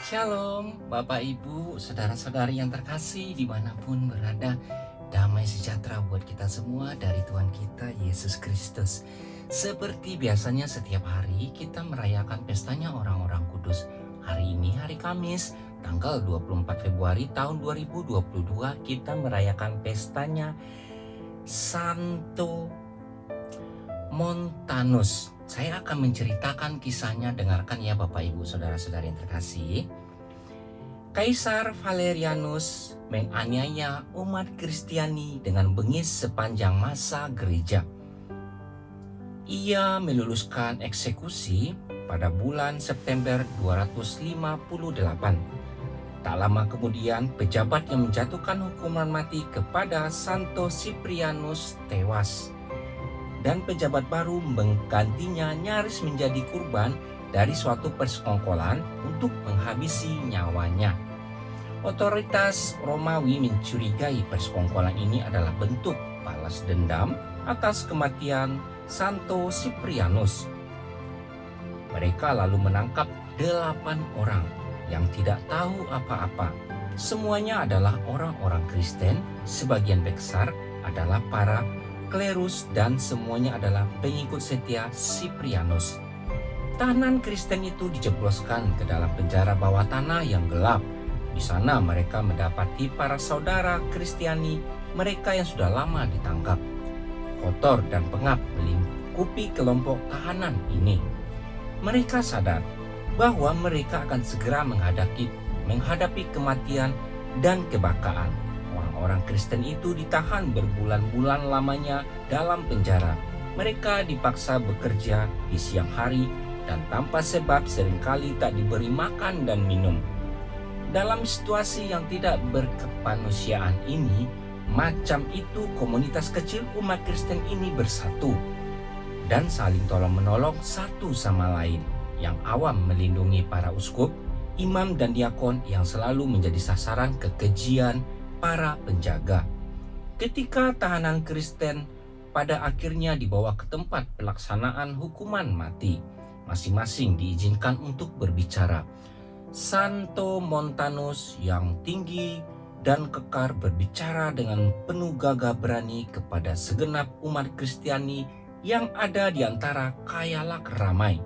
Shalom, Bapak Ibu, saudara-saudari yang terkasih dimanapun berada. Damai sejahtera buat kita semua dari Tuhan kita Yesus Kristus. Seperti biasanya setiap hari kita merayakan pestanya orang-orang kudus. Hari ini hari Kamis, tanggal 24 Februari tahun 2022, kita merayakan pestanya Santo Montanus. Saya akan menceritakan kisahnya, dengarkan ya Bapak Ibu saudara-saudari yang terkasih. Kaisar Valerianus menganiaya umat Kristiani dengan bengis sepanjang masa gereja. Ia meluluskan eksekusi pada bulan September 258. Tak lama kemudian pejabat yang menjatuhkan hukuman mati kepada Santo Cyprianus tewas. Dan pejabat baru menggantinya nyaris menjadi kurban dari suatu persekongkolan untuk menghabisi nyawanya. Otoritas Romawi mencurigai persekongkolan ini adalah bentuk balas dendam atas kematian Santo Cyprianus. Mereka lalu menangkap 8 orang yang tidak tahu apa-apa. Semuanya adalah orang-orang Kristen, sebagian besar adalah para klerus dan semuanya adalah pengikut setia Cyprianus. Tahanan Kristen itu dijebloskan ke dalam penjara bawah tanah yang gelap. Di sana mereka mendapati para saudara Kristiani mereka yang sudah lama ditangkap. Kotor dan pengap melingkupi kelompok tahanan ini. Mereka sadar bahwa mereka akan segera menghadapi kematian dan kebakaran. Orang Kristen itu ditahan berbulan-bulan lamanya dalam penjara. Mereka dipaksa bekerja di siang hari dan tanpa sebab seringkali tak diberi makan dan minum. Dalam situasi yang tidak berkemanusiaan ini, macam itu komunitas kecil umat Kristen ini bersatu dan saling tolong-menolong satu sama lain. Yang awam melindungi para uskup, imam dan diakon yang selalu menjadi sasaran kekejian para penjaga. Ketika tahanan Kristen pada akhirnya dibawa ke tempat pelaksanaan hukuman mati, masing-masing diizinkan untuk berbicara. Santo Montanus yang tinggi dan kekar berbicara dengan penuh gagah berani kepada segenap umat Kristiani yang ada di antara khayalak ramai.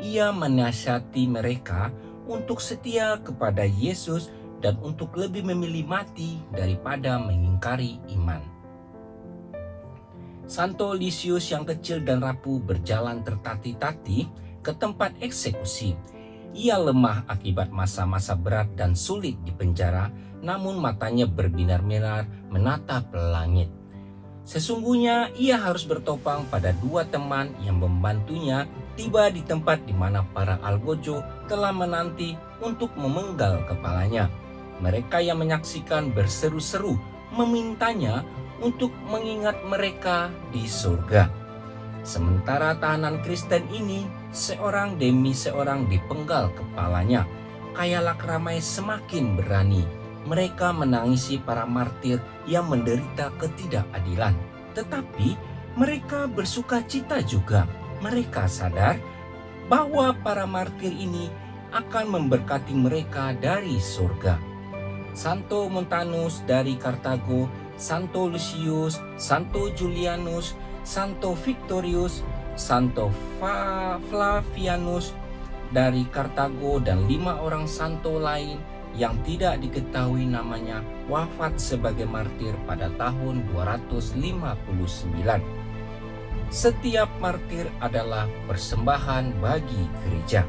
Ia menasihati mereka untuk setia kepada Yesus dan untuk lebih memilih mati daripada mengingkari iman. Santo Lysius yang kecil dan rapuh berjalan tertati-tati ke tempat eksekusi. Ia lemah akibat masa-masa berat dan sulit di penjara, namun matanya berbinar-binar menatap langit. Sesungguhnya ia harus bertopang pada 2 teman yang membantunya tiba di tempat di mana para algojo telah menanti untuk memenggal kepalanya. Mereka yang menyaksikan berseru-seru memintanya untuk mengingat mereka di surga. Sementara tahanan Kristen ini seorang demi seorang dipenggal kepalanya. Khayalak ramai semakin berani. Mereka menangisi para martir yang menderita ketidakadilan. Tetapi mereka bersuka cita juga. Mereka sadar bahwa para martir ini akan memberkati mereka dari surga. Santo Montanus dari Kartago, Santo Lucius, Santo Julianus, Santo Victorius, Santo Flavianus dari Kartago dan 5 orang santo lain yang tidak diketahui namanya wafat sebagai martir pada tahun 259. Setiap martir adalah persembahan bagi gereja.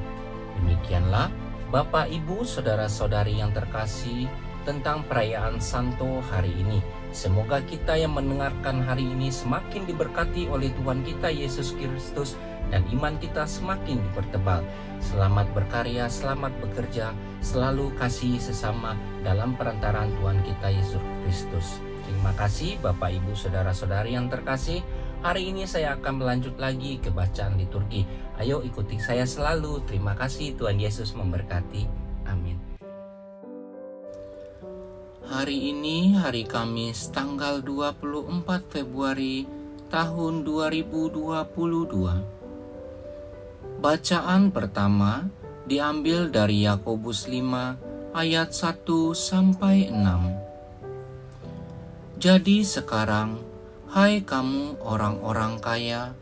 Demikianlah Bapak Ibu saudara-saudari yang terkasih tentang perayaan Santo hari ini. Semoga kita yang mendengarkan hari ini semakin diberkati oleh Tuhan kita Yesus Kristus dan iman kita semakin dipertebal. Selamat berkarya, selamat bekerja, selalu kasih sesama dalam perantaraan Tuhan kita Yesus Kristus. Terima kasih Bapak Ibu saudara-saudari yang terkasih. Hari ini saya akan melanjut lagi ke bacaan liturgi. Ayo ikuti saya selalu. Terima kasih, Tuhan Yesus memberkati. Amin. Hari ini hari Kamis tanggal 24 Februari tahun 2022. Bacaan pertama diambil dari Yakobus 5 ayat 1 sampai 6. Jadi sekarang, hai kamu orang-orang kaya,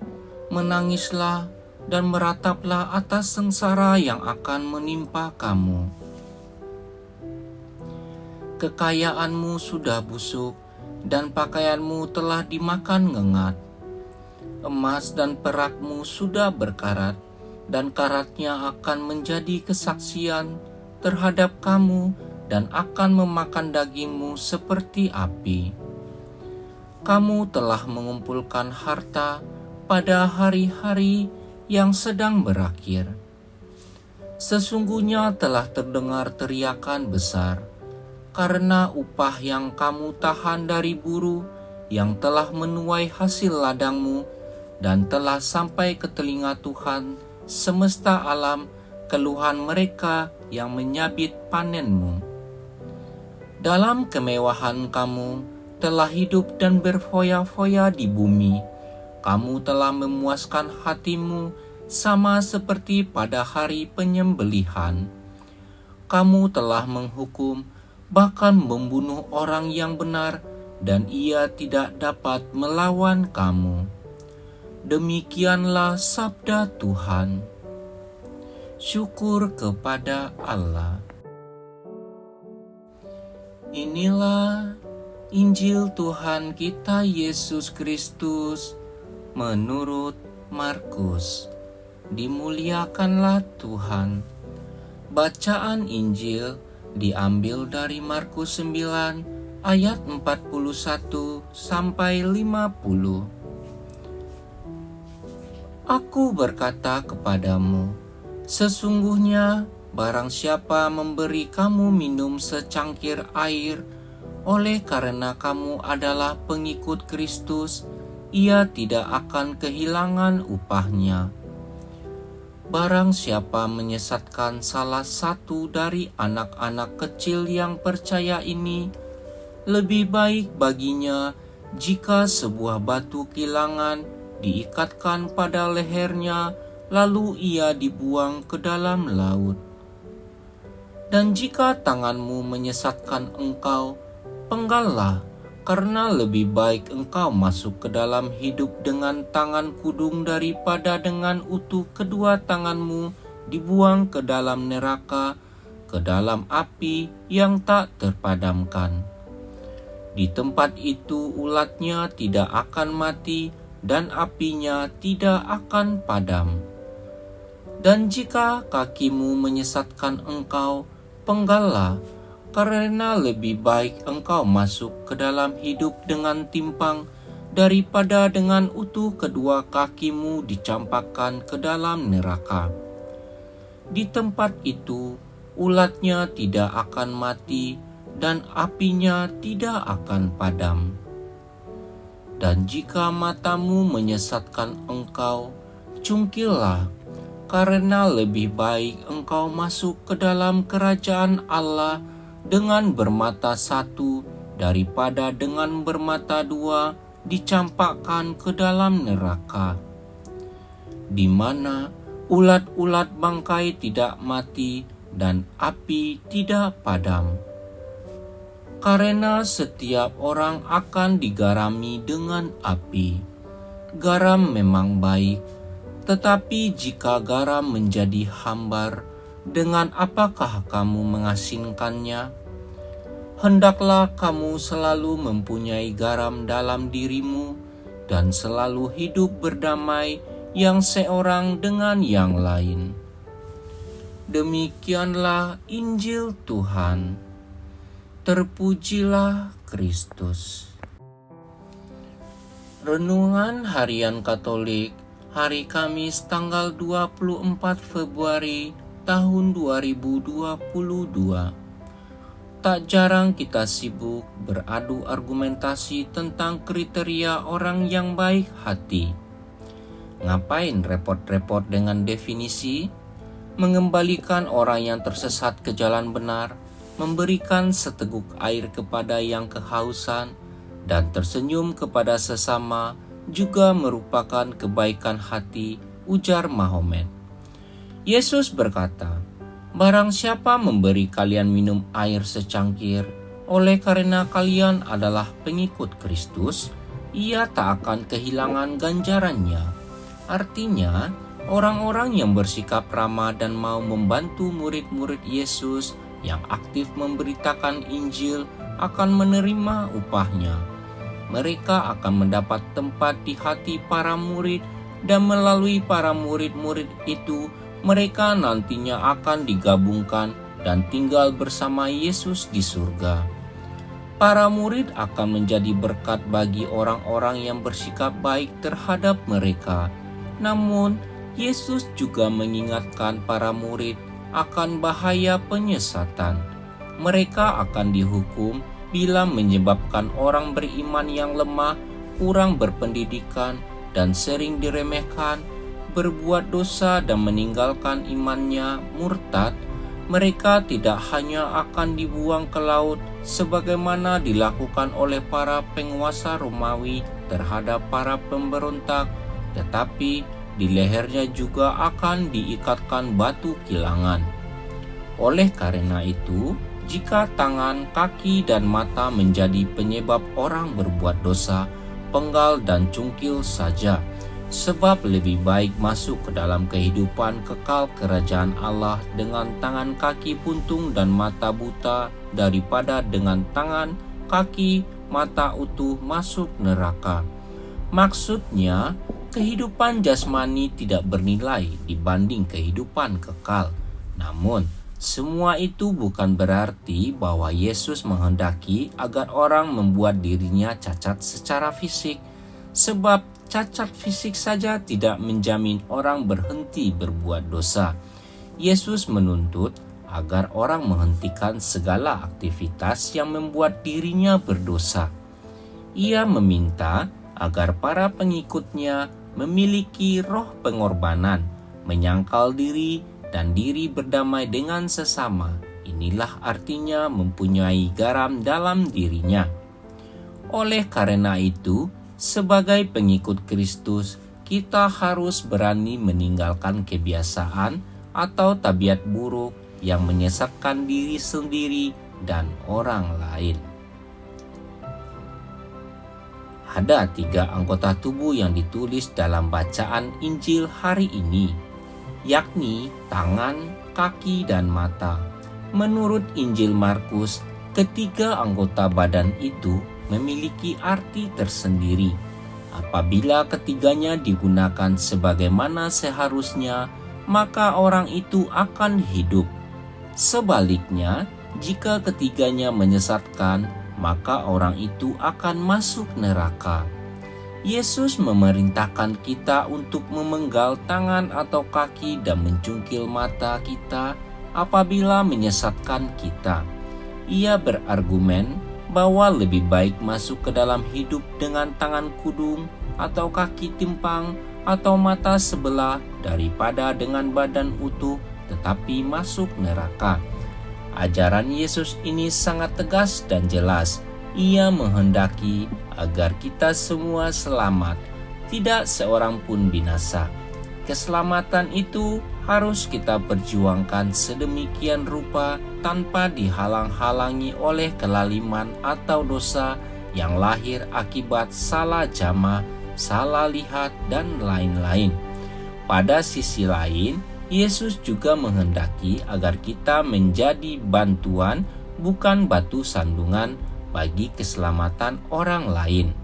menangislah dan merataplah atas sengsara yang akan menimpa kamu. Kekayaanmu sudah busuk dan pakaianmu telah dimakan ngengat. Emas dan perakmu sudah berkarat, dan karatnya akan menjadi kesaksian terhadap kamu dan akan memakan dagingmu seperti api. Kamu telah mengumpulkan harta pada hari-hari yang sedang berakhir. Sesungguhnya telah terdengar teriakan besar, karena upah yang kamu tahan dari buruh yang telah menuai hasil ladangmu dan telah sampai ke telinga Tuhan semesta alam keluhan mereka yang menyabit panenmu. Dalam kemewahan kamu telah hidup dan berfoya-foya di bumi. Kamu telah memuaskan hatimu sama seperti pada hari penyembelihan. Kamu telah menghukum, bahkan membunuh orang yang benar, dan ia tidak dapat melawan kamu. Demikianlah sabda Tuhan. Syukur kepada Allah. Inilah Injil Tuhan kita Yesus Kristus menurut Markus. Dimuliakanlah Tuhan. Bacaan Injil diambil dari Markus 9 ayat 41 sampai 50. Aku berkata kepadamu, sesungguhnya barang siapa memberi kamu minum secangkir air oleh karena kamu adalah pengikut Kristus, ia tidak akan kehilangan upahnya. Barang siapa menyesatkan salah satu dari anak-anak kecil yang percaya ini, lebih baik baginya jika sebuah batu kilangan diikatkan pada lehernya, lalu ia dibuang ke dalam laut. Dan jika tanganmu menyesatkan engkau, penggallah, karena lebih baik engkau masuk ke dalam hidup dengan tangan kudung daripada dengan utuh kedua tanganmu dibuang ke dalam neraka, ke dalam api yang tak terpadamkan. Di tempat itu ulatnya tidak akan mati dan apinya tidak akan padam. Dan jika kakimu menyesatkan engkau, penggallah, karena lebih baik engkau masuk ke dalam hidup dengan timpang daripada dengan utuh kedua kakimu dicampakkan ke dalam neraka. Di tempat itu ulatnya tidak akan mati dan apinya tidak akan padam. Dan jika matamu menyesatkan engkau, cungkillah, karena lebih baik engkau masuk ke dalam kerajaan Allah dengan bermata satu daripada dengan bermata dua dicampakkan ke dalam neraka, di mana ulat-ulat bangkai tidak mati dan api tidak padam. Karena setiap orang akan digarami dengan api. Garam memang baik, tetapi jika garam menjadi hambar, dengan apakah kamu mengasinkannya? Hendaklah kamu selalu mempunyai garam dalam dirimu dan selalu hidup berdamai yang seorang dengan yang lain. Demikianlah Injil Tuhan. Terpujilah Kristus. Renungan Harian Katolik hari Kamis tanggal 24 Februari tahun 2022. Tak jarang kita sibuk beradu argumentasi tentang kriteria orang yang baik hati. Ngapain repot-repot dengan definisi? Mengembalikan orang yang tersesat ke jalan benar, memberikan seteguk air kepada yang kehausan, dan tersenyum kepada sesama juga merupakan kebaikan hati, ujar Mahomet. Yesus berkata, Barang siapa memberi kalian minum air secangkir, oleh karena kalian adalah pengikut Kristus, ia tak akan kehilangan ganjarannya. Artinya, orang-orang yang bersikap ramah dan mau membantu murid-murid Yesus yang aktif memberitakan Injil akan menerima upahnya. Mereka akan mendapat tempat di hati para murid, dan melalui para murid-murid itu, mereka nantinya akan digabungkan dan tinggal bersama Yesus di surga. Para murid akan menjadi berkat bagi orang-orang yang bersikap baik terhadap mereka. Namun, Yesus juga mengingatkan para murid akan bahaya penyesatan. Mereka akan dihukum bila menyebabkan orang beriman yang lemah, kurang berpendidikan, dan sering diremehkan, berbuat dosa dan meninggalkan imannya, murtad. Mereka tidak hanya akan dibuang ke laut sebagaimana dilakukan oleh para penguasa Romawi terhadap para pemberontak, tetapi di lehernya juga akan diikatkan batu kilangan. Oleh karena itu, jika tangan, kaki, dan mata menjadi penyebab orang berbuat dosa, penggal dan cungkil saja, sebab lebih baik masuk ke dalam kehidupan kekal kerajaan Allah dengan tangan, kaki buntung dan mata buta daripada dengan tangan, kaki, mata utuh masuk neraka. Maksudnya, kehidupan jasmani tidak bernilai dibanding kehidupan kekal. Namun, semua itu bukan berarti bahwa Yesus menghendaki agar orang membuat dirinya cacat secara fisik, sebab cacat fisik saja tidak menjamin orang berhenti berbuat dosa. Yesus menuntut agar orang menghentikan segala aktivitas yang membuat dirinya berdosa. Ia meminta agar para pengikutnya memiliki roh pengorbanan, menyangkal diri, dan diri berdamai dengan sesama. Inilah artinya mempunyai garam dalam dirinya. Oleh karena itu, sebagai pengikut Kristus, kita harus berani meninggalkan kebiasaan atau tabiat buruk yang menyesatkan diri sendiri dan orang lain. Ada 3 anggota tubuh yang ditulis dalam bacaan Injil hari ini, yakni tangan, kaki, dan mata. Menurut Injil Markus, ketiga anggota badan itu memiliki arti tersendiri. Apabila ketiganya digunakan sebagaimana seharusnya, maka orang itu akan hidup. Sebaliknya, jika ketiganya menyesatkan, maka orang itu akan masuk neraka. Yesus memerintahkan kita untuk memenggal tangan atau kaki dan mencungkil mata kita apabila menyesatkan kita. Ia berargumen bahwa lebih baik masuk ke dalam hidup dengan tangan kudung atau kaki timpang atau mata sebelah daripada dengan badan utuh tetapi masuk neraka. Ajaran Yesus ini sangat tegas dan jelas. Ia menghendaki agar kita semua selamat, tidak seorang pun binasa. Keselamatan itu harus kita perjuangkan sedemikian rupa tanpa dihalang-halangi oleh kelaliman atau dosa yang lahir akibat salah jamah, salah lihat, dan lain-lain. Pada sisi lain, Yesus juga menghendaki agar kita menjadi bantuan, bukan batu sandungan, bagi keselamatan orang lain.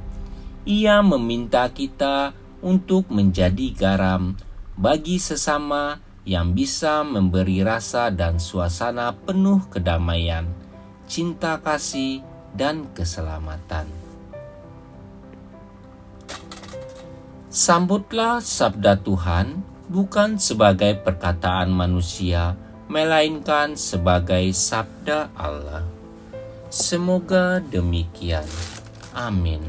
Ia meminta kita untuk menjadi garam bagi sesama yang bisa memberi rasa dan suasana penuh kedamaian, cinta kasih, dan keselamatan. Sambutlah sabda Tuhan bukan sebagai perkataan manusia, melainkan sebagai sabda Allah. Semoga demikian. Amin.